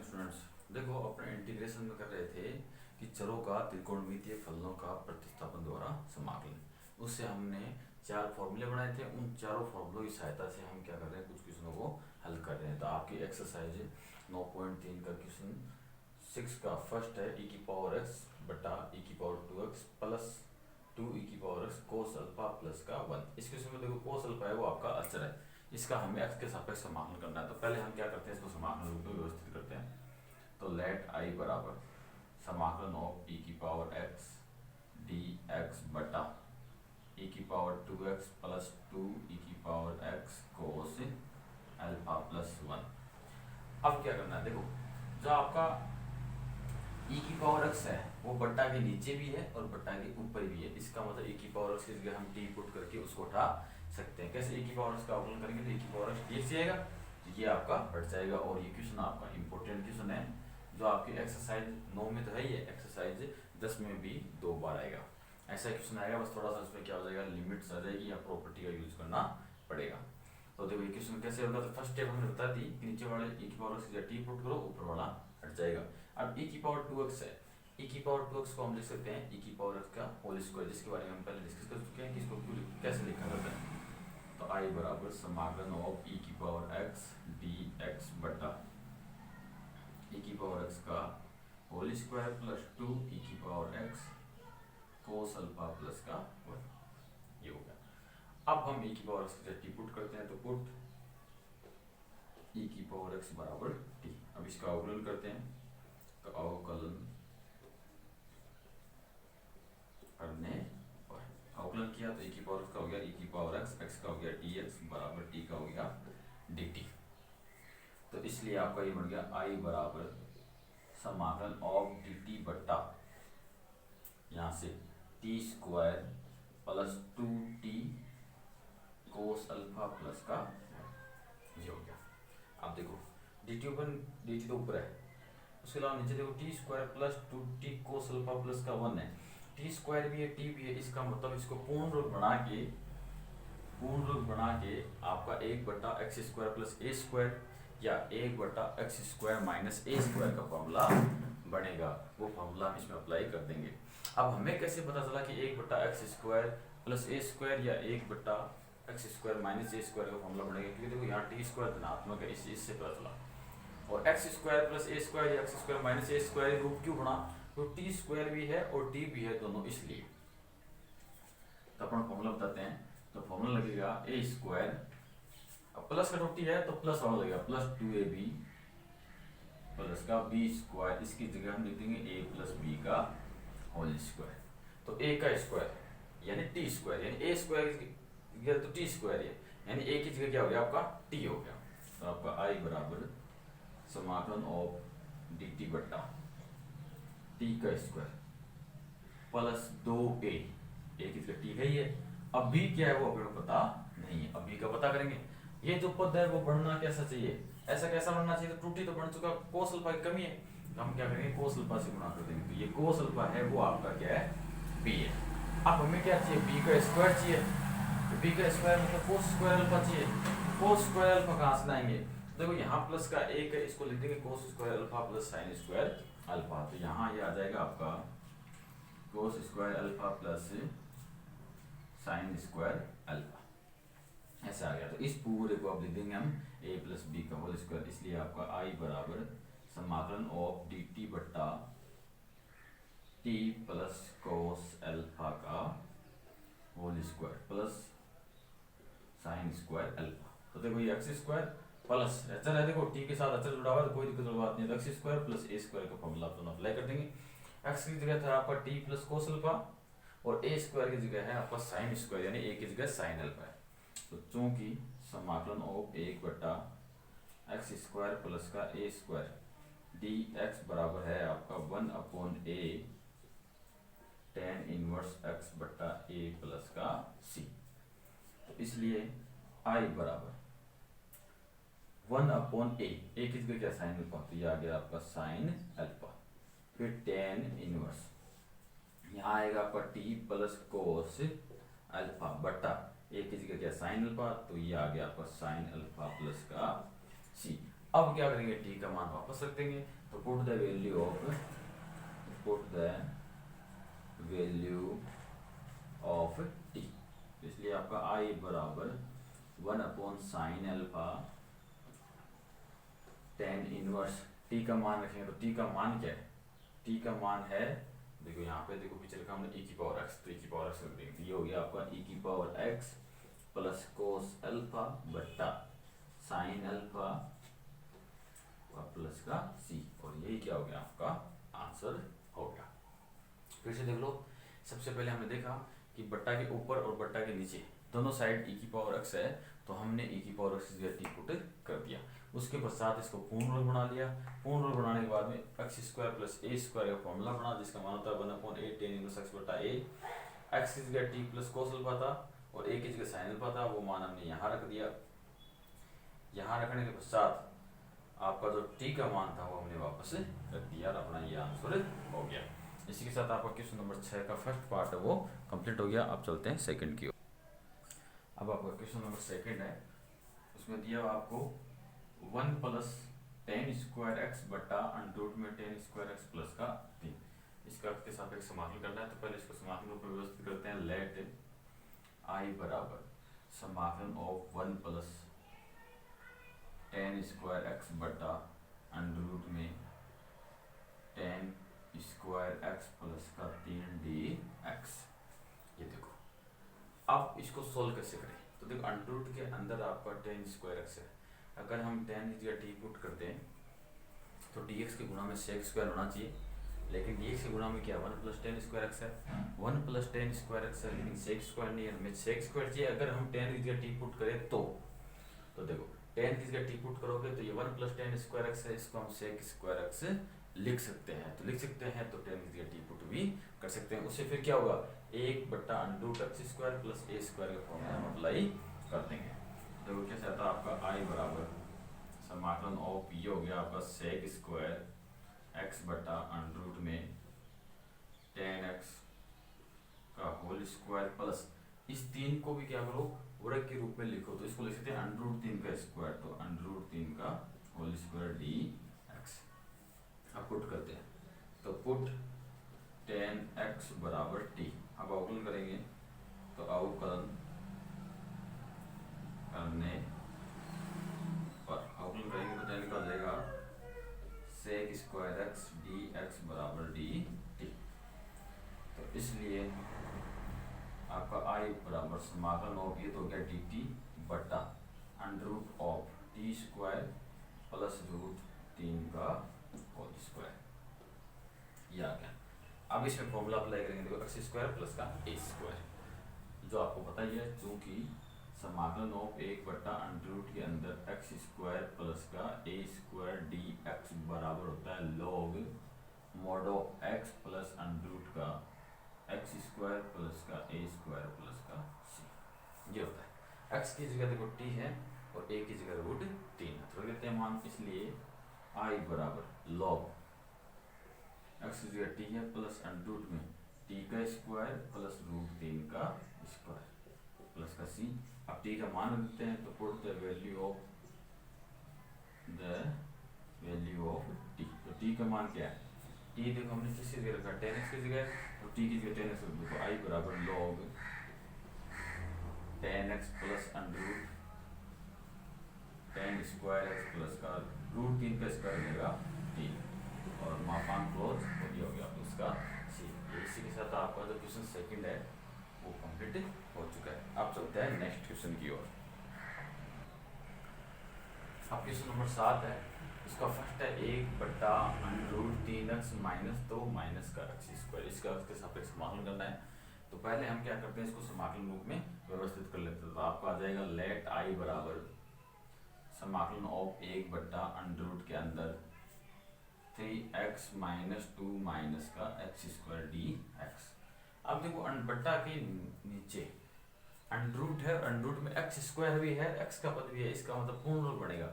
Students. देखो अपने integration में कर रहे थे कि चरों का त्रिकोणमितीय फलनों का प्रतिस्थापन द्वारा समाकलन। उससे हमने चार फॉर्मूले बनाए थे। उन चारों फॉर्मूलों की सहायता से हम क्या कर रहे हैं, कुछ क्वेश्चनों को हल कर रहे हैं। तो आपकी एक्सरसाइज 9.3 का क्वेश्चन 6 का फर्स्ट है e की पावर x बटा e की पावर 2x प्लस 2 e की power x cos alpha plus का 1। इस क्वेश्चन में देखो कोस अल्फा है वो आपका अचर है, इसका हमें x के सापेक्ष समाकलन करना है। तो पहले हम क्या करते हैं, इसको समाकलन रूप में व्यवस्थित करते हैं। तो लेट i बराबर समाकलन ऑफ e की पावर x dx बटा e की पावर 2x प्लस 2 e की power x cos alpha plus 1। अब क्या करना है, देखो जो आपका e की पावर x है वो बट्टा के नीचे भी है और बट्टा के ऊपर भी है। इसका मतलब e की पावर x की जगह हम t पुट करके उसको उठा सकते हैं। कैसे e की पावर x का अवकलन करेंगे तो e की पावर x dx जाएगा, तो ये आपका हट जाएगा। और ये क्वेश्चन आपका इंपॉर्टेंट क्वेश्चन है जो आपकी एक्सरसाइज 9 में तो है ही है, एक्सरसाइज 10 में भी 2 बार आएगा। ऐसा क्वेश्चन आएगा, बस थोड़ा सा इसमें क्या हो जाएगा, लिमिट्स आ जाएगी या प्रॉपर्टी का यूज करना पड़ेगा। तो देखो ये क्वेश्चन कैसे होगा, तो फर्स्ट स्टेप हमने बता दी कि नीचे वाले e की पावर x की जगह t पुट करो, ऊपर वाला हट जाएगा। अब e की पावर 2x है, e की पावर 2x को हम लिख सकते हैं e की पावर x का होल स्क्वायर, जिसके बारे में हम पहले डिस्कस कर चुके हैं कि इसको कैसे लिखा जाता है। तो i बराबर समाकलन ऑफ e की पावर x dx बटा e की पावर x का होल स्क्वायर प्लस 2 e की power x cos alpha plus का 1, ये हो गया। अब हम e की पावर x की जगह t पुट करते हैं, तो पुट e की पावर x बराबर t। अब इसका अवकलन करते हैं, तो अवकलन करने पर अवकलन किया तो e की पावर x का हो गया e की पावर x का हो गया dx बराबर t का हो गया dt। तो इसलिए आपका ये बन गया i बराबर समाकलन ऑफ dt बट्टा यहाँ से t square plus 2t cos alpha plus का, ये हो गया। अब देखो dt तो ऊपर है, उसके अलावा नीचे देखो T square plus 2t cos alpha plus का 1 है। टी स्क्वायर भी है टी भी है, इसका मतलब इसको पूर्ण रूप बना के आपका 1 बटा एक्स स्क्वायर प्लस ए स्क्वायर या 1 बटा एक्स स्क्वायर माइनस ए स्क्वायर का फॉर्मूला बनेगा। वो फॉर्मूला हम इसमें अप्लाई कर देंगे। अब हमें कैसे पता चला कि 1 बटा एक्स स्क्वायर प्लस ए स्क्वायर या 1 बटा एक्स स्क्वायर माइनस ए स्क्वायर का फॉर्मूला बनेगा, क्योंकि देखो यहाँ टी स्क्वायर धनात्मक है, इससे पता चला। और एक्स स्क्वायर प्लस ए स्क्वायर या एक्स स्क्वायर माइनस ए स्क्वायर रूप क्यों बना, तो टी स्क्वायर भी है और टी भी है दोनों, इसलिए। तो अपन फॉर्मूला बताते हैं, तो फॉर्मूला लगेगा ए स्क्वायर, अब प्लस का टी है तो प्लस वाला लगेगा प्लस 2ab प्लस का बी स्क्वायर, इसकी जगह हम लिख देंगे ए प्लस बी का होल स्क्वायर। तो ए का स्क्वायर यानी टी स्क्वायर, यानी ए स्क्वायर तो टी स्क्वायर है, यानी ए की जगह क्या हो गया आपका टी हो गया। तो आपका आई बराबर समाकलन ऑफ dt बट्टा t का स्क्वायर प्लस 2a, ए की जगह t है ही है। अब b क्या है वो अपने को पता नहीं है, अब b का पता करेंगे। ये जो पद है वो बढ़ना कैसा चाहिए, ऐसा कैसा बढ़ना चाहिए, तो 2t तो बढ़ चुका, कोस अल्फा की कमी है, तो हम क्या करेंगे कोस अल्फा से गुणा कर देंगे। तो ये कोस अल्फा है वो आपका क्या है b है। अब हमें क्या चाहिए, b का स्क्वायर चाहिए, तो b का स्क्वायर मतलब कोस स्क्वायर अल्फा चाहिए। कोस स्क्वायर अल्फा कहाँ से लाएंगे, देखो यहाँ प्लस का एक है, इसको लिख देंगे cos square alpha plus sine square alpha. तो यहाँ ये आ जाएगा आपका cos square alpha plus sine square alpha, ऐसा आ गया। तो इस पूरे को अब लिख देंगे हम a प्लस बी का होल स्क्वायर, इसलिए आपका i बराबर समाकलन ऑफ dt बट्टा t प्लस कोस अल्फा का whole square plus sine square alpha. तो देखो ये एक्स स्क्वायर प्लस अचर है, देखो टी के साथ अचर जुड़ा हुआ है तो कोई दिक्कत वाली बात नहीं है। तो एक्स स्क्वायर प्लस ए स्क्वायर का फॉर्मूला अपन अप्लाई कर देंगे। एक्स की जगह था आपका टी प्लस कोस अल्फा और ए स्क्वायर की जगह है आपका साइन स्क्वायर, यानी ए की जगह साइन अल्फा है। तो चूंकि समाकलन ऑफ 1 बटा एक्स स्क्वायर प्लस का ए स्क्वायर डी एक्स बराबर है आपका 1/a tan इनवर्स x बट्टा a प्लस का c। तो इसलिए i बराबर 1/a, ए की जगह क्या साइन अल्फा, तो ये आ गया आपका साइन अल्फा, फिर tan इनवर्स यहाँ आएगा आपका t प्लस कोस अल्फा बट्टा ए की जगह क्या साइन अल्फा, तो ये आ गया आपका साइन अल्फा प्लस का c। अब क्या करेंगे, टी का मान वापस रख देंगे, तो put the value of T, इसलिए आपका आई बराबर 1/sin alpha tan inverse T का मान रखेंगे। तो टी का मान क्या है, टी का मान है, देखो यहाँ पे देखो पीछे रखा हमने e की पावर x, तो e की पावर x रख देंगे, ये हो गया आपका e की power x plus cos alpha बट्टा साइन अल्फा और प्लस का c, और यही क्या हो गया आपका आंसर हो गया। फिर से देख लो, सबसे पहले हमने देखा कि बट्टा के ऊपर और बट्टा के नीचे दोनों साइड e की पावर x है, तो हमने e की पावर x की टी पुट कर दिया। उसके पश्चात इसको पूर्ण वर्ग बना लिया। पूर्ण वर्ग बनाने के बाद में एक्स स्क्वायर प्लस ए स्क्वायर का फॉर्मूला बना, जिसका मान होता है 1/8 tan इनवर्स x बटा a। एक्स की जगह टी प्लस कोस अल्फा था और ए की जगह साइन अल्फा था, वो मान हमने यहाँ रख दिया। यहाँ रखने के पश्चात आपका जो टी का मान था वो हमने वापस रख दिया और अपना ये आंसर हो गया। इसी के साथ आपका क्वेश्चन नंबर 6 का फर्स्ट पार्ट है वो कंप्लीट हो गया। अब चलते हैं सेकंड की ओर। अब आपका क्वेश्चन नंबर सेकंड है, उसमें दिया आपको 1 प्लस tan स्क्वायर एक्स बटा अंडरूट में tan स्क्वायर एक्स प्लस का 3, इसका के सापेक्ष समाकलन करना है। तो पहले इसको समाकलन रूप में व्यवस्थित करते हैं। लेट आई बराबर समाकलन of 1 plus tan square x बटा अंडरूट में tan स्क्वायर एक्स प्लस का 3 dx। ये देखो, अब इसको सोल्व कैसे करें, तो देखो अंडरूट के अंदर आपका tan स्क्वायर एक्स है, अगर हम tan की जगह टी पुट करते हैं तो dx के गुणा में sec स्क्वायर होना चाहिए, लेकिन dx के गुणा में क्या 1 प्लस tan स्क्वायर एक्स है, 1 प्लस tan स्क्वायर एक्स है, लेकिन sec स्क्वायर नहीं है, हमें sec स्क्वायर चाहिए। अगर हम tan की जगह टी पुट करें तो देखो tan की जगह टी पुट करोगे तो ये 1 प्लस tan स्क्वायर एक्स है, इसको हम sec स्क्वायर एक्स लिख सकते हैं, तो लिख सकते हैं, तो tan की जगह टी पुट भी कर सकते हैं। उससे फिर क्या होगा, 1/√x square plus a square का फॉर्मूला हम अप्लाई कर देंगे। तो कैसे आता है आपका आई बराबर समाकलन ऑफ ये हो गया आपका sec स्क्वायर एक्स बटा अंडरूट में tan x का होल स्क्वायर प्लस इस 3 को भी क्या करो वर्ग के रूप में लिखो, तो इसको लिख सकते हैं √3 का स्क्वायर, तो √3 का होल स्क्वायर dx। अब पुट करते हैं, तो पुट tan x बराबर t। अब अवकलन करेंगे, तो अवकलन करने पर अवकलन करेंगे तो tan निकल जाएगा sec स्क्वायर एक्स dx बराबर dt। तो इसलिए आपका i बराबर समाकलन ऑफ ये तो हो गया dt बटा under root of T square plus √3 का होल स्क्वायर, या क्या। अब इसमें फॉर्मूला अप्लाई करेंगे, देखो एक्स स्क्वायर प्लस का ए स्क्वायर, जो आपको पता ही है, चूंकि समाकलन ऑफ 1/√के अंदर एक्स स्क्वायर प्लस का ए स्क्वायर dx बराबर होता है log mod of x plus under root का एक्स स्क्वायर प्लस का ए स्क्वायर प्लस का c। ये होता है एक्स की जगह देखो t है और a की जगह √3 है, तो कहते हैं मान, इसलिए i बराबर log एक्स की जगह t है प्लस अंडरूट में t का स्क्वायर प्लस √3 का स्क्वायर प्लस का c। अब t का मान देते हैं, तो put the value of t। तो t का मान क्या है, t देखो हमने किस जगह रखा, tan x की जगह, तो t की जगह tan x रख दो, तो i बराबर log tan x plus under root tan square x plus का √3 का स्क्वायर मिलेगा t, और मापांक क्लोज हो गया उसका c। इसी के साथ आपका जो क्वेश्चन सेकंड है वो कंप्लीट हो चुका है। अब चलते हैं नेक्स्ट क्वेश्चन की ओर। अब क्वेश्चन नंबर 7 है, इसका फर्स्ट है 1/√3x - 2 - का x स्क्वायर, इसका उसके सापेक्ष समाकलन करना है। तो पहले हम क्या करते हैं, इसको समाकलन रूप में व्यवस्थित कर लेते हैं। तो आपका आ जाएगा लेट आई बराबर समाकलन ऑफ 1/√, के अंदर 3x - 2 - का x स्क्वायर dx। अब देखो बट्टा के नीचे अंडरूट है, अंडरूट में एक्स स्क्वायर भी है, एक्स का पद भी है, इसका मतलब पूर्ण रूप बनेगा।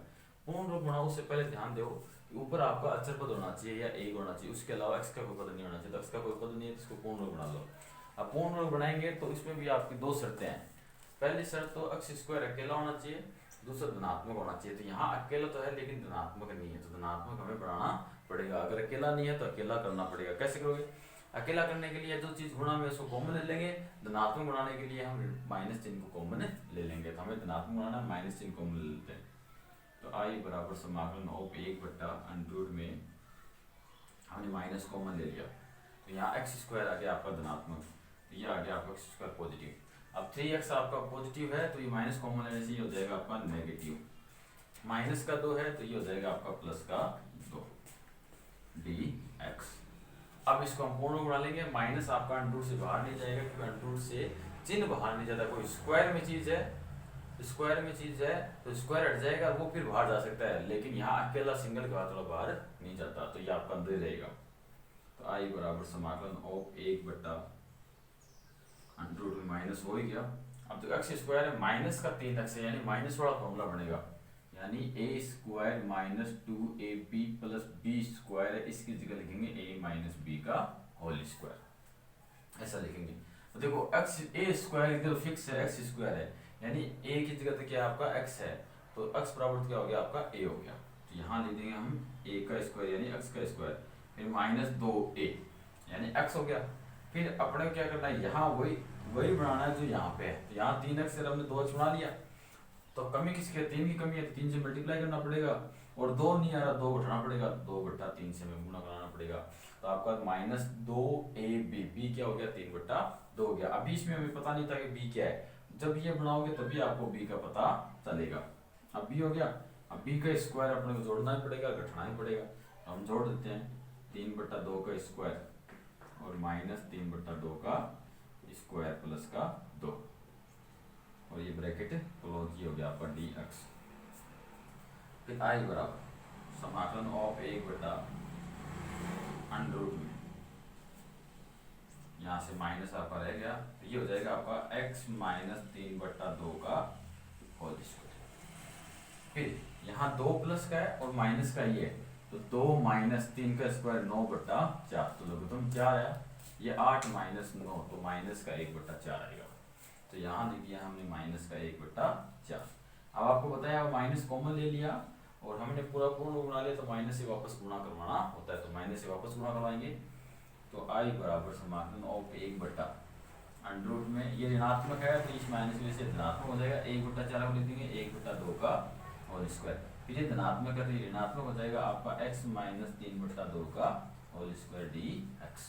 पूर्ण रूप बनाओ उससे पहले ध्यान दो कि ऊपर आपका अचर पद होना चाहिए या एक होना चाहिए, उसके अलावा एक्स का कोई पद नहीं होना चाहिए। तो एक्स का कोई पद नहीं है तो इसको पूर्ण रूप बना लो। अब पूर्ण रूप बनाएंगे तो इसमें भी आपकी दो शर्तें हैं। पहली शर्त तो एक्स स्क्वायर अकेला होना चाहिए, दूसरा धनात्मक होना चाहिए। तो यहाँ अकेला तो है लेकिन धनात्मक नहीं है, तो धनात्मक हमें बनाना पड़ेगा। अगर अकेला नहीं है तो अकेला करना पड़ेगा। कैसे करोगे? अकेला करने के लिए जो चीज गुणा में उसको कॉमन ले लेंगे, धनात्मक बनाने के लिए हम माइनस चिन्ह को कॉमन ले लेंगे। तो हमें धनात्मक बनाना माइनस चिन्ह कॉमन ले लेते हैं। तो आई बराबर समाकलन ऑफ 1/√, में हमने माइनस कॉमन ले लिया, तो यहाँ x² आ गया आपका धनात्मक, ये आ गया आपका x² पॉजिटिव। अब 3x आपका पॉजिटिव है तो ये माइनस कॉमन लेने से ये हो जाएगा आपका नेगेटिव, माइनस का 2 है तो ये हो जाएगा आपका प्लस का 2 dx। अब इसको हम पूर्ण बना लेंगे, माइनस आपका अंडरूट से बाहर नहीं जाएगा क्योंकि अंडरूट से चिन्ह बाहर नहीं जाता। कोई स्क्वायर में चीज है, स्क्वायर में चीज है तो स्क्वायर हट जाएगा, वो फिर बाहर जा सकता है, लेकिन यहाँ अकेला सिंगल का थोड़ा बाहर नहीं जाता, तो ये आपका अंदर रहेगा। तो आई बराबर समाकलन ऑफ 1/√, में माइनस हो ही गया। अब तो x² है, माइनस का 3x है, यानी माइनस वाला फॉर्मूला बनेगा, यानी a² minus 2ab plus b² है, इसकी जगह लिखेंगे a माइनस b का होल स्क्वायर, ऐसा लिखेंगे। तो देखो a² इधर फिक्स है, x² है, यानी a की जगह क्या आपका x है, तो x बराबर क्या हो गया आपका a हो गया। तो यहाँ लिख देंगे हम a का स्क्वायर यानी x का स्क्वायर, फिर माइनस 2a यानी x हो गया। फिर अपने क्या करना है, यहाँ वही बनाना है जो यहाँ पे है। तो यहाँ 3x से हमने 2x बना लिया, तो कमी किसकी है? 3 की कमी है, 3 से मल्टीप्लाई करना पड़ेगा, और 2 नहीं आ रहा, 2 घटाना पड़ेगा, 2/3 से हमें गुणा कराना पड़ेगा। तो आपका माइनस 2ab, b क्या हो गया? 3/2 हो गया। अभी इसमें हमें पता नहीं था कि b क्या है, जब ये बनाओगे तभी आपको b का पता चलेगा। अब b हो गया, अब b का स्क्वायर अपने को जोड़ना ही पड़ेगा, घटाना ही पड़ेगा। हम जोड़ देते हैं 3/2 का स्क्वायर और माइनस 3/2 का स्क्वायर प्लस का 2, और ये ब्रैकेट क्लोज, ये हो गया आपका dx। फिर आई बराबर समाकलन ऑफ 1/√, में यहाँ से माइनस आपका रह गया, तो ये हो जाएगा आपका x माइनस 3/2 का होल स्क्वायर। फिर यहाँ 2 प्लस का है और माइनस का ये है, तो 2 माइनस 3 का स्क्वायर 9/4, तो लघुत्तम 4 है, ये 8 माइनस 9, तो माइनस का 1/4 आएगा। तो यहाँ लिख दिया हमने माइनस का 1/4। अब आपको बताया माइनस कॉमन ले लिया और हमने पूरा पूर्ण गुणा लिया, तो माइनस से वापस गुणा करवाना होता है, तो माइनस से वापस गुणा करवाएंगे। तो आई बराबर समाकलन ऑफ 1/√, में ये ऋणात्मक है तो इस माइनस में से धनात्मक हो जाएगा, 1/4 को लिख देंगे 1/2 का होल स्क्वायर। फिर ये धनात्मक है तो ये ऋणात्मक हो जाएगा आपका x माइनस 3/2 का होल स्क्वायर dx।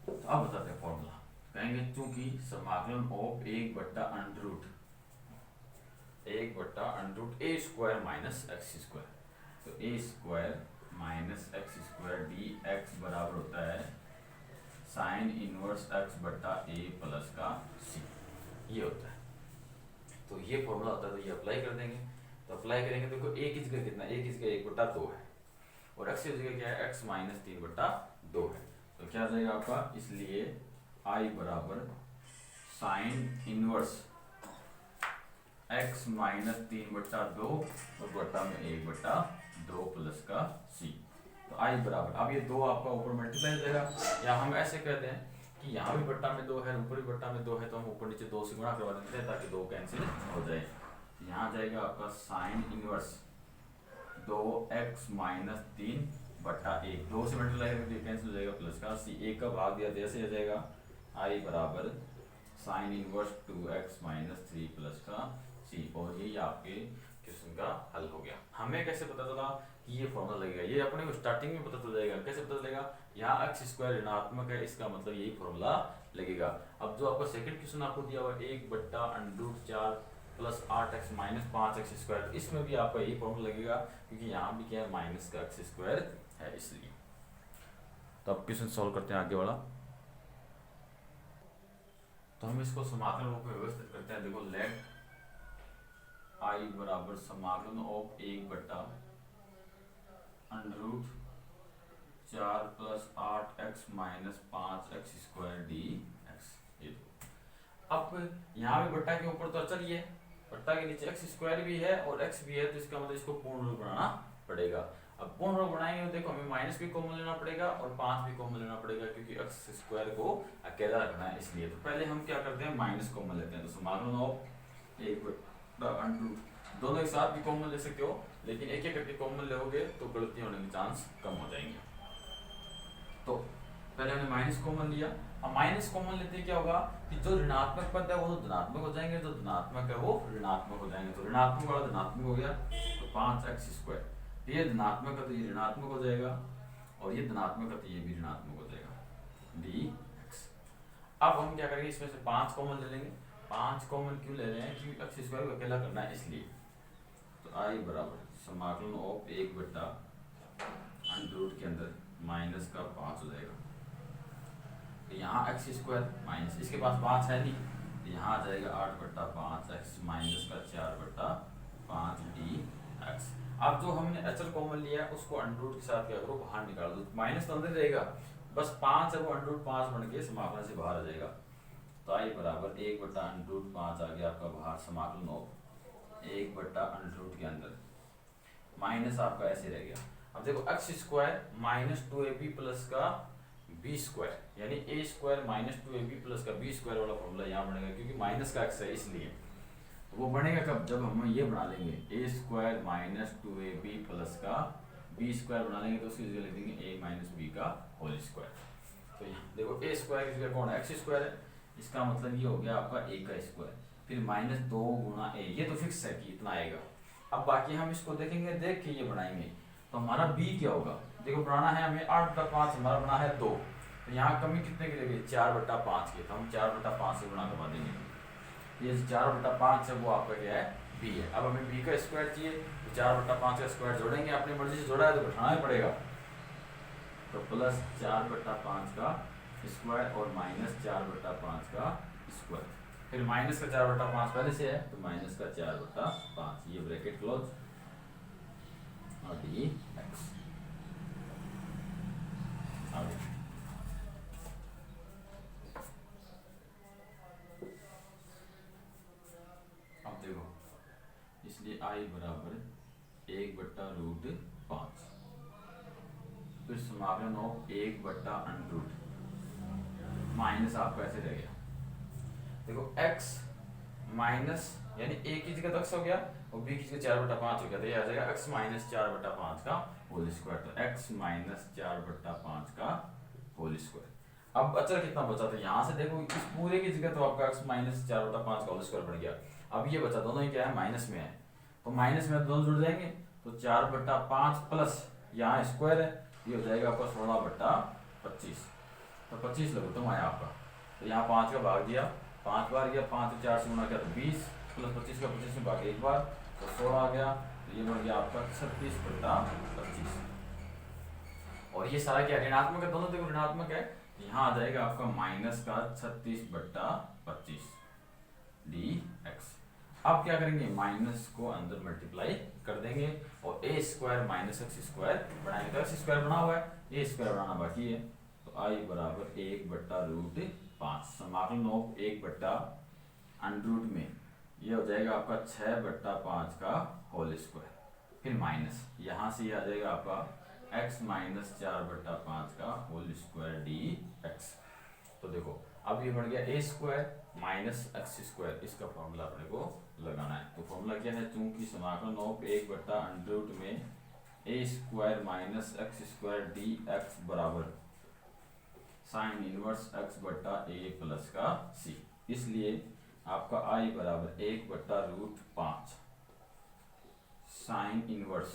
तो अब बताते हैं फॉर्मूला, कहेंगे चूंकि समाकलन ऑफ 1/√, 1/√a² माइनस x², तो a² माइनस x² dx बराबर होता है साइन इनवर्स x/a प्लस का c, ये होता है। तो ये फॉर्मूला होता है, तो ये अप्लाई कर देंगे। तो अप्लाई करेंगे, देखो a की जगह कितना, a की जगह 1/2 है और x की जगह क्या है, x माइनस 3/2 है, तो क्या आ जाएगा आपका, इसलिए I बराबर साइन इनवर्स x माइनस 3/2 और बटा में 1/2 प्लस का c। तो I बराबर, अब ये 2 आपका ऊपर मल्टीप्लाई हो जाएगा, या हम ऐसे कहते हैं कि यहाँ भी बट्टा में 2 है, ऊपर भी बट्टा में 2 है, तो हम ऊपर नीचे 2 से गुणा करवा देते हैं ताकि 2 कैंसिल हो जाए। यहाँ जाएगा आपका साइन इनवर्स 2x माइनस 3/1, 2 से मल्टीप्लाई करके कैंसिल हो जाएगा प्लस का c, 1 का भाग दिया जैसे हो जाएगा। I बराबर sine inverse 2x minus 3 plus का c, और यही आपके क्वेश्चन का हल हो गया। हमें कैसे पता चला कि ये फॉर्मूला लगेगा, ये अपने को स्टार्टिंग में पता चल जाएगा। कैसे पता चलेगा, यहाँ x² ऋणात्मक है, इसका मतलब यही फॉर्मूला लगेगा। अब जो आपका सेकंड क्वेश्चन आपको दिया हुआ 1/√4 प्लस 8x माइनस 5x², इसमें भी आपका यही फॉर्मूला लगेगा, क्योंकि यहाँ भी क्या है, माइनस का x² है, इसलिए। तो अब क्वेश्चन सॉल्व करते हैं आगे वाला। तो हम इसको समाकलन रूप में व्यवस्थित करते हैं। देखो लेट I बराबर समाकलन of 1/√4 plus 8x minus 5x² dx। अब यहाँ भी बट्टा के ऊपर तो अचल ही है, बट्टा के नीचे x² भी है और x भी है, तो इसका मतलब इसको पूर्ण रूप बनाना पड़ेगा। अब पूर्ण वर्ग बनाएंगे तो देखो हमें माइनस भी कॉमन लेना पड़ेगा और 5 भी कॉमन लेना पड़ेगा, क्योंकि x स्क्वायर को अकेला रखना है इसलिए। तो पहले हम क्या करते हैं, माइनस कॉमन लेते हैं। तो समाकलन ऑफ 1/√, दोनों एक साथ भी कॉमन ले सकते हो, लेकिन एक एक करके कॉमन लोगे तो गलती होने के चांस कम हो जाएंगे। तो पहले हमने माइनस कॉमन लिया। अब माइनस कॉमन लेते क्या होगा कि जो ऋणात्मक पद है वो तो धनात्मक हो जाएंगे, जो धनात्मक है वो ऋणात्मक हो जाएंगे। तो ऋणात्मक वाला धनात्मक हो गया, तो 5x²। ये धनात्मक है तो ये ऋणात्मक हो जाएगा, और ये धनात्मक है तो ये भी ऋणात्मक हो जाएगा dx। अब हम क्या करेंगे, इसमें से 5 कॉमन ले लेंगे। 5 कॉमन क्यों ले रहे हैं, क्योंकि x² को अकेला करना है इसलिए। तो i बराबर समाकलन ऑफ 1/√, के अंदर माइनस का 5 हो जाएगा। तो यहाँ x² माइनस, इसके पास 5 है नहीं, तो यहाँ आ जाएगा 8/5 x माइनस का 4/5 dx। अब जो हमने अचर कॉमन लिया है उसको अंडर के साथ क्या करो, बाहर निकाल दो। माइनस तो अंदर रहेगा, बस 5 है वो √5 बन के समाकलन से बाहर आ जाएगा। तो i बराबर 1/√5 आ गया आपका बाहर, समाकलन ऑफ 1/√, के अंदर माइनस आपका ऐसे रह गया। अब देखो x² माइनस 2ab प्लस का b², यानी a² माइनस 2ab प्लस का b² वाला फॉर्मूला यहाँ बनेगा, क्योंकि माइनस का x है इसलिए। वो बनेगा कब, जब हम ये बना लेंगे a² माइनस 2ab प्लस का b² बना लेंगे, तो उसकी जगह लिख देंगे a माइनस b का होल स्क्वायर। तो देखो a² की जगह कौन है, x² है, इसका मतलब ये हो गया आपका a का स्क्वायर, फिर माइनस 2 गुणा a, ये तो फिक्स है कि इतना आएगा। अब बाकी हम इसको देखेंगे, देख के ये बनाएंगे। तो हमारा b क्या होगा, देखो बनाना है हमें 8/5, हमारा बना है 2, तो यहाँ कमी कितने की लगी, 4/5 की, तो हम 4/5 से गुणा करवा देंगे। ये 4/5 है वो आपका क्या है, b है। अब हमें b का स्क्वायर चाहिए, तो 4/5 का स्क्वायर जोड़ेंगे, अपनी मर्जी से जोड़ा है तो बैठाना ही पड़ेगा। तो प्लस 4/5 का स्क्वायर और माइनस 4/5 का स्क्वायर, फिर माइनस का 4/5 पहले से है तो माइनस का 4/5, ये ब्रैकेट क्लोज और dx। अब देखो, इसलिए i बराबर 1/√5, फिर समाकलन ऑफ 1/√, माइनस आपका ऐसे रह गया। देखो x माइनस, यानी a की जगह तो x हो गया और b की जगह 4/5 हो गया, तो ये आ जाएगा x माइनस 4/5 का होल स्क्वायर। तो x माइनस 4/5 का होल स्क्वायर। अब अचर कितना बचा, तो यहाँ से देखो इस पूरे की जगह तो आपका x माइनस 4/5 का होल स्क्वायर बन गया। अब ये बचा, दोनों ही क्या है, माइनस में है, तो माइनस में दोनों जुड़ जाएंगे, तो 4/5 प्लस यहाँ स्क्वायर है, ये हो जाएगा आपका 16/25। तो 25 लघुत्तम आया आपका, तो यहाँ 5 का भाग दिया, 5 बार गया, 5 से 4 से गुणा किया तो 20, प्लस 25 का 25 में भाग एक बार, तो 16 आ गया। तो ये बन गया आपका 36/25। और ये सारा क्या ऋणात्मक है, दोनों देखो ऋणात्मक है, यहाँ आ जाएगा आपका माइनस का 36/25 dx। अब क्या करेंगे, माइनस को अंदर मल्टीप्लाई कर देंगे और a² माइनस x² बनाएंगे। तो x² बना हुआ है, a² बनाना बाकी है। तो i बराबर 1/√5, समाकलन ऑफ 1/√, में ये हो जाएगा आपका 6/5 का होल स्क्वायर, फिर माइनस यहाँ से ये आ जाएगा आपका x माइनस 4/5 का होल स्क्वायर dx। तो देखो अब ये बढ़ गया a² माइनस x², इसका फॉर्मूला अपने को लगाना है। तो फॉर्मूला क्या है, चूंकि समाकलन ऑफ 1/√, में a² माइनस x² dx बराबर साइन इनवर्स x/a प्लस का c, इसलिए आपका i बराबर 1/√5 साइन इनवर्स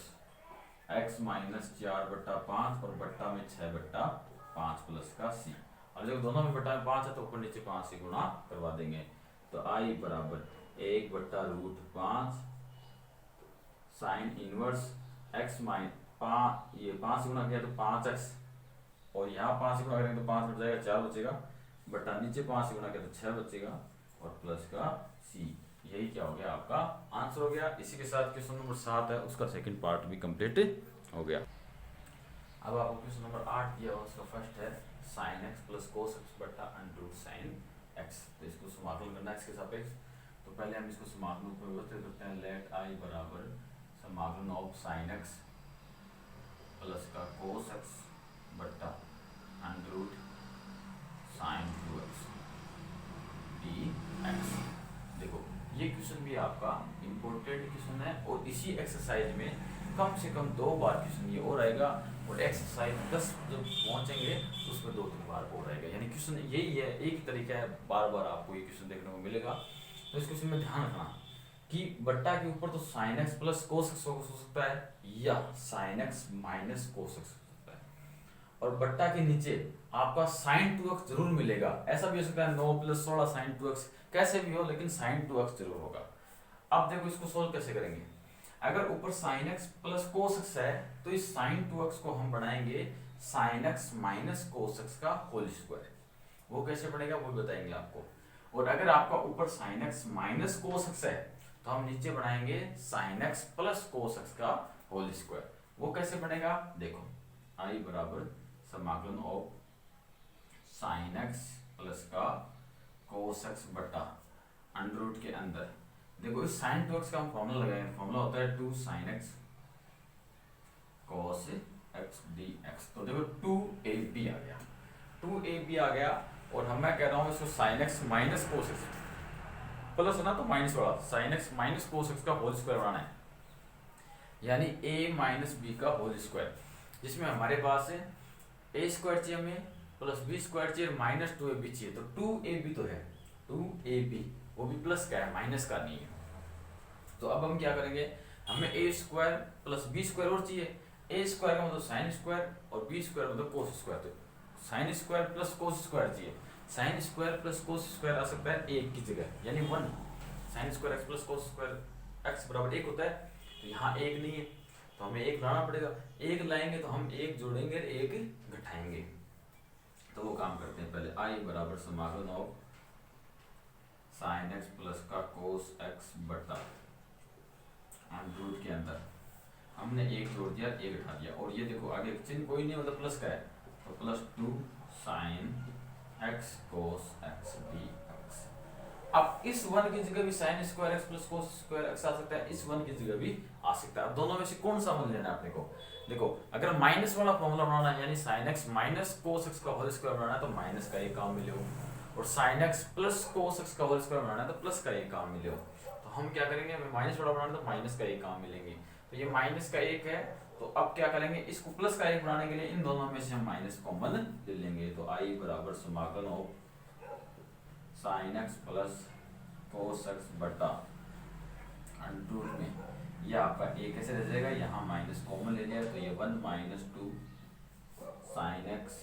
x माइनस 4/5 और बट्टा में 6/5 प्लस का c। और जब दोनों में बट्टा में 5 है तो ऊपर नीचे 5 से गुणा करवा देंगे। तो i बराबर 1/√5 साइन इनवर्स x माइनस ये 5 से गुणा किया तो 5x, और यहाँ 5 से गुणा करेंगे तो 5 बच जाएगा, 4 बचेगा, बटा नीचे 5 से गुणा किया तो 6 बचेगा, और प्लस का c। यही क्या हो गया, आपका आंसर हो गया। इसी के साथ क्वेश्चन नंबर 7 है, उसका सेकंड पार्ट भी कंप्लीट हो गया। अब आपको क्वेश्चन नंबर 8 दिया हुआ, उसका फर्स्ट है sin x plus cos x बटा √sin x। तो इसको समाकलन करना है x के सापेक्ष। तो पहले हम इसको समाकलन को व्यवस्थित करते हैं। लेट i बराबर समाकलन ऑफ sin x प्लस का कोस एक्स बट्टा under root sine 2x dx। देखो ये क्वेश्चन भी आपका इम्पोर्टेंट क्वेश्चन है और इसी एक्सरसाइज में कम से कम 2 बार क्वेश्चन ये और आएगा और एक्सरसाइज 10 जब पहुंचेंगे तो उसमें 2-3 बार और आएगा। यानी क्वेश्चन यही है, एक तरीका है, बार बार आपको ये क्वेश्चन देखने को मिलेगा। तो इस क्वेश्चन में ध्यान रखना कि बट्टा के ऊपर तो sine x plus cos x हो सकता है या sine x minus cos x हो सकता है, और बट्टा के नीचे आपका साइन 2x जरूर मिलेगा। ऐसा भी हो सकता है 9 + 16 साइन 2x, कैसे भी हो लेकिन साइन 2x जरूर होगा। अब देखो इसको सोल्व कैसे करेंगे। अगर ऊपर sine x plus cos x है तो इस साइन 2x को हम बनाएंगे sine x minus cos x का होल स्क्वायर। वो कैसे पड़ेगा वो बताएंगे आपको। और अगर आपका ऊपर sine x minus cos x है तो हम नीचे बनाएंगे sine x plus cos x का होल स्क्वायर। वो कैसे बनेगा देखो, आई बराबर समाकलन ऑफ साइन एक्स प्लस का कोस एक्स बटा अंडर रूट के अंदर, देखो इस साइन 2x का हम फॉर्मूला लगाएंगे। फॉर्मूला होता है 2 sin x cos x dx। तो देखो 2ab आ गया, 2ab आ गया। और हम मैं कह रहा हूं इसको sin x minus cos x plus है ना, तो माइनस वाला sin x minus cos x का होल स्क्वायर बनाना है, यानी a माइनस b का होल स्क्वायर, जिसमें हमारे पास है a स्क्वायर चाहिए हमें प्लस b स्क्वायर चाहिए माइनस 2ab चाहिए। तो 2ab तो है, 2ab वो भी प्लस का है, माइनस का नहीं है। तो अब हम क्या करेंगे, हमें a square plus b square और चाहिए। a स्क्वायर का मतलब साइन स्क्वायर और b स्क्वायर मतलब कोस स्क्वायर। तो sine square plus cos square चाहिए। Sine square plus cos square आ सकता है एक की जगह, यानी 1। Sine square X plus cos square X बराबर 1 होता है। तो यहाँ 1 नहीं है तो हमें 1 लाना पड़ेगा। 1 लाएंगे तो हम 1 जोड़ेंगे 1 घटाएंगे। तो वो काम करते हैं पहले, आई बराबर समाकलन ऑफ साइन एक्स प्लस का कोस एक्स बटा अंडर रूट के अंदर हमने 1 जोड़ दिया 1 घटा दिया। और ये देखो आगे चिन्ह कोई नहीं मतलब प्लस का है, तो plus 2 sine X cos X dx। अब इस 1 की जगह भी sine square X plus cos square X आ सकता है, इस 1 की जगह भी आ सकता है। अब दोनों में से कौन सा मान लेना है अपने को। देखो अगर माइनस वाला फॉर्मूला बनाना है यानी sine x minus cos x का होल स्क्वायर बनाना है तो माइनस का एक काम मिलेगा, और sine x plus cos x का होल स्क्वायर बनाना है तो प्लस का एक काम मिलेगा। तो हम क्या करेंगे, हमें माइनस वाला बनाना है तो माइनस का एक काम मिलेंगे। तो ये माइनस का 1 है, तो अब क्या करेंगे, इसको प्लस का 1 बनाने के लिए इन दोनों में से हम माइनस कॉमन ले लेंगे। तो आई बराबर समाकलन of sine x plus cos x बटा अंडर रूट में यह आपका a कैसे रह जाएगा, यहाँ माइनस कॉमन ले लिया तो ये 1 माइनस 2 साइन एक्स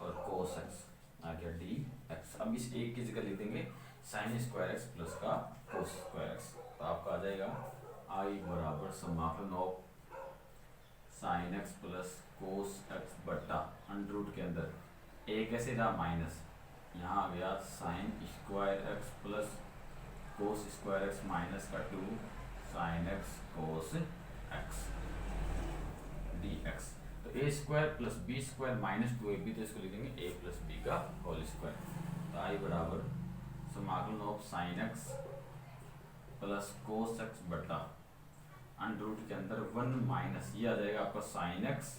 और कोस एक्स आ गया dx। अब इस 1 की जगह लिख देंगे साइन स्क्वायर एक्स प्लस का कोस स्क्वायर एक्स। तो आपका आ जाएगा आई बराबर समाकलन of sine x plus cos x बटा अंडर रूट के अंदर a कैसे रहा माइनस, यहाँ आ गया sign square X plus cos square x minus का 2 sine X cos X dx। तो a square plus b square minus 2ab, तो इसको लिख देंगे a प्लस b का होल स्क्वायर। तो आई बराबर समाकलन of sine x plus cos x बटा अंडर रूट के अंदर 1 माइनस ये आ जाएगा आपका साइन एक्स,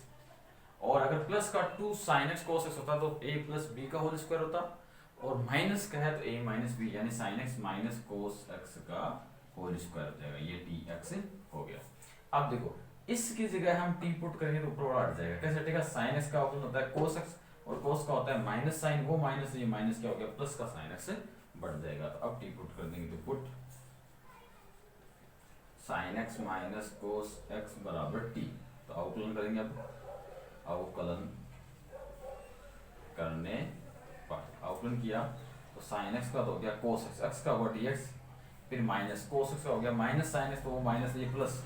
और अगर प्लस का 2 साइन एक्स कोस एक्स होता तो a प्लस b का होल स्क्वायर होता, और माइनस का है तो a माइनस b यानी sine x minus cos x का होल स्क्वायर हो जाएगा, ये dx हो गया। अब देखो इसकी जगह हम t पुट करेंगे तो ऊपर वाला हट जाएगा। कैसे हटेगा, साइन एक्स का अवकलन होता है कोस एक्स और कोस का होता है माइनस साइन, वो माइनस ये माइनस क्या हो गया प्लस का साइन एक्स बढ़ जाएगा। तो अब t पुट कर देंगे तो put sine x minus cos x बराबर t। तो अवकलन करेंगे, अब अवकलन करने पर अवकलन किया तो साइन एक्स का तो हो गया कोस एक्स का हुआ dx, फिर माइनस कोस एक्स का हो गया माइनस साइन एक्स, तो वो माइनस ये प्लस,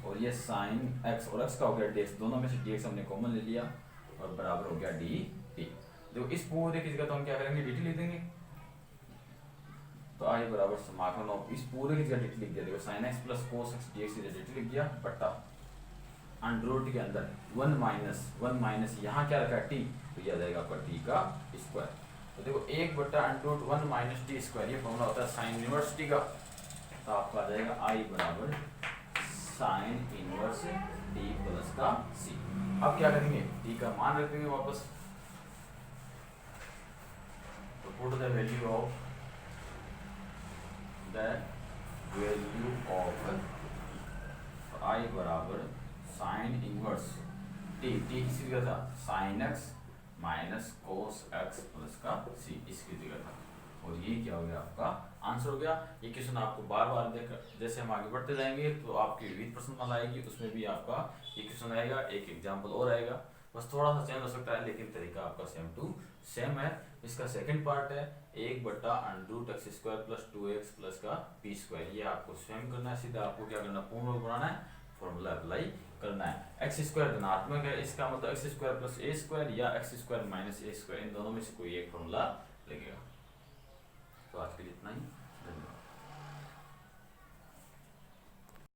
और ये साइन एक्स और एक्स का हो गया dx, दोनों में से dx हमने कॉमन ले लिया और बराबर हो गया dt। देखो इस पूरे की जगह तो हम क्या करेंगे dt लिख देंगे। तो आई बराबर समाकलन ऑफ इस पूरे की जगह dt लिख दिया। देखो साइन एक्स प्लस कोस एक्स dx की जगह dt लिख दिया बटा अंडर रूट के अंदर 1 माइनस यहाँ क्या रखा है t, तो ये आ जाएगा आपका t का स्क्वायर। तो देखो 1 बटा under root 1 minus t square, ये फॉर्मूला होता है साइन इनवर्स t का। तो आपका आ जाएगा आई बराबर साइन इनवर्स टी प्लस का सी। अब क्या करेंगे, टी का मान रख देंगे वापस, तो पुट द वैल्यू ऑफ आई बराबर साइन इनवर्स टी, टी किसकी जगह था, sine x minus cos x plus का सी, इसकी जगह था। और ये क्या हो गया, आपका आंसर हो गया। ये क्वेश्चन आपको बार बार देख, जैसे हम आगे बढ़ते जाएंगे तो आपकी विविध प्रश्नमाला आएगी, उसमें भी आपका ये क्वेश्चन आएगा, एक एग्जाम्पल और आएगा, बस थोड़ा सा चेंज हो सकता है लेकिन तरीका आपका सेम टू सेम है। इसका सेकंड पार्ट है 1/√x² प्लस 2x प्लस का p²। ये आपको स्वयं करना है, सीधा आपको क्या करना है, पूर्ण वर्ग बनाना है, फॉर्मूला अप्लाई करना है। x² धनात्मक है, इसका मतलब x² प्लस a² या x² माइनस a², इन दोनों में से कोई एक फॉर्मूला लगेगा। तो आज के लिए इतना ही।